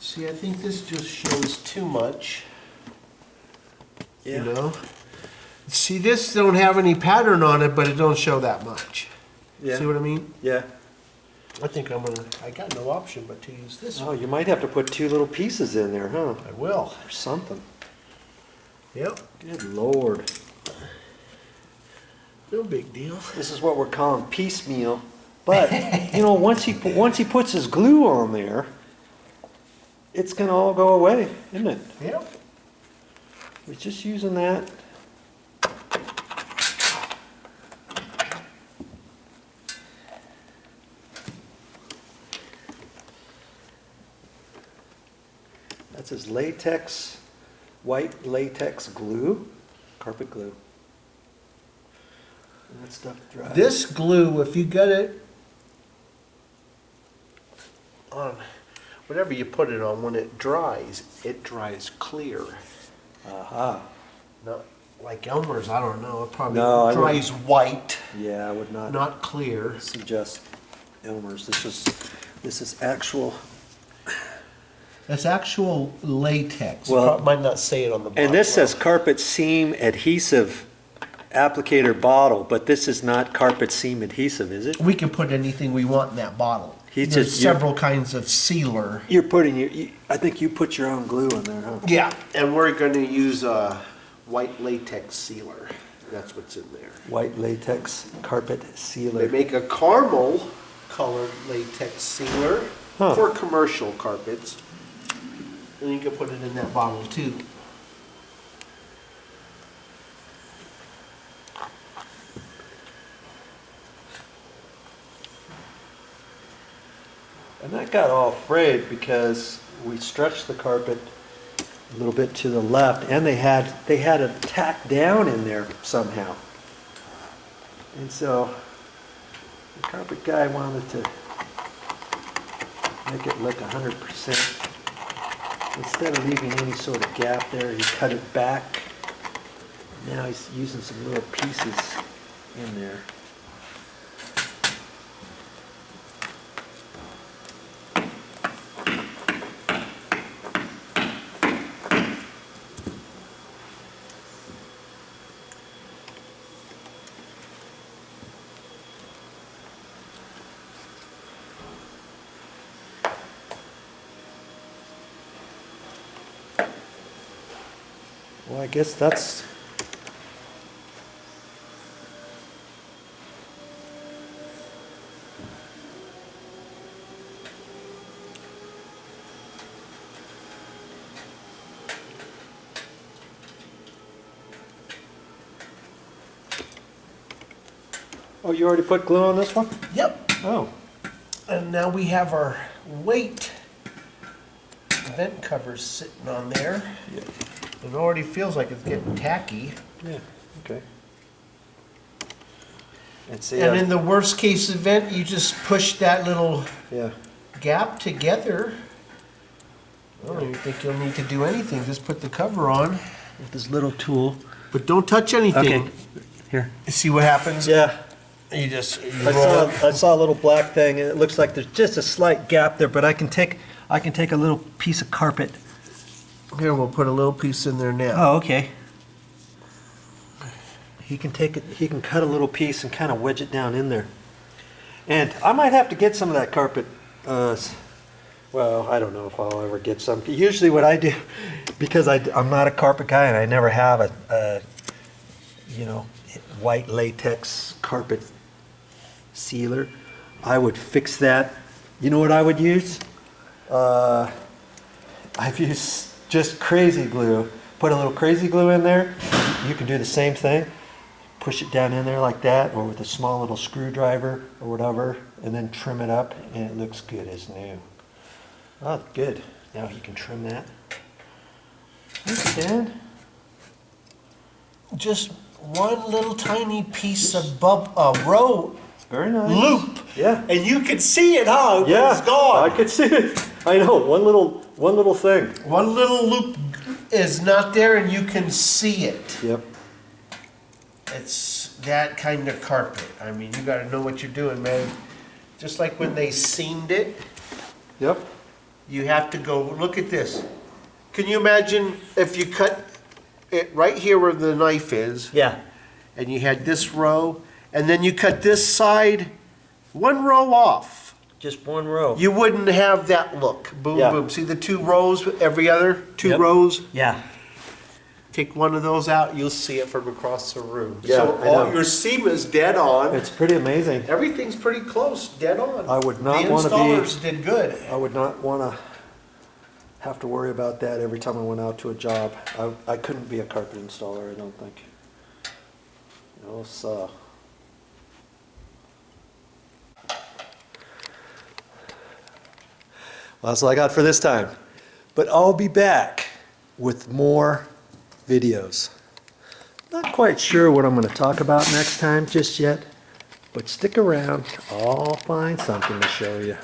See, I think this just shows too much. Yeah. You know? See, this don't have any pattern on it, but it don't show that much. Yeah. See what I mean? Yeah. I think I got no option but to use this Oh, one. you might have to put two little pieces in there, huh? I will. Or something. Yep. Good Lord. No big deal. This is what we're calling piecemeal. But, you know, once he puts his glue on there, it's gonna all go away, isn't it? Yep. We're just using that. That's his latex, white latex glue, carpet glue. And that stuff dries. This glue, if you got it on whatever you put it on, when it dries clear. Aha. Not like Elmer's, I don't know. It probably No, I dries white, Yeah, I would not not clear. suggest Elmer's. This is actual. That's actual latex. Well, Might not say it on the bottle. And this says carpet seam adhesive applicator bottle, but this is not carpet seam adhesive, is it? We can put anything we want in that bottle. He's There's just- several kinds of sealer. You're putting I think you put your own glue in there, huh? Yeah, and we're going to use a white latex sealer. That's what's in there. White latex carpet They sealer. make a caramel colored latex sealer Huh. for commercial carpets. And you can put it in that bottle too. And that got all frayed because we stretched the carpet a little bit to the left, and they had it tacked down in there somehow. And so the carpet guy wanted to make it look 100%. Instead of leaving any sort of gap there, he cut it back. Now he's using some little pieces in there. Well, I guess that's... Oh, you already put glue on this one? Yep. Oh. And now we have our weight vent covers sitting on there. Yeah. It already feels like it's getting tacky. Yeah, okay. And see, And in the worst case event, you just push that little yeah. gap together. I don't even think you'll need to do anything. Just put the cover on. With this little tool. But don't touch anything. Okay. Here. See what happens? Yeah. You just I saw a little black thing, and it looks like there's just a slight gap there, but I can take a little piece of carpet. Here, we'll put a little piece in there now. Oh, okay. He can cut a little piece and kind of wedge it down in there. And I might have to get some of that carpet. Well, I don't know if I'll ever get some. Usually what I do, because I'm not a carpet guy and I never have a white latex carpet sealer, I would fix that. You know what I would use? I've used just crazy glue. Put a little crazy glue in there. You can do the same thing. Push it down in there like that, or with a small little screwdriver or whatever, and then trim it up, and it looks good as new. Oh, good. Now you can trim that. Thank you, Dan. Just one little tiny piece of row Very nice. loop. Yeah. And you can see it, huh? Yeah. It's gone. I could see it. I know. One little thing. One little loop is not there and you can see it. Yep. It's that kind of carpet. I mean, you gotta know what you're doing, man. Just like when they seamed it, Yep. you have to go, look at this. Can you imagine if you cut it right here where the knife is, Yeah. and you had this row, and then you cut this side one row off? Just one row. You wouldn't have that look. Boom, Yeah. boom. See the 2 rows, every other 2 Yep. rows? Yeah. Take one of those out, you'll see it from across the room. Yeah, So I all know. your seam is dead on. It's pretty amazing. Everything's pretty close, dead on. I would not The wanna be- installers did good. I would not want to have to worry about that every time I went out to a job. I couldn't be a carpet installer, I don't think. You know, so. Well, that's all I got for this time. But I'll be back with more videos. Not quite sure what I'm going to talk about next time just yet, but stick around. I'll find something to show you.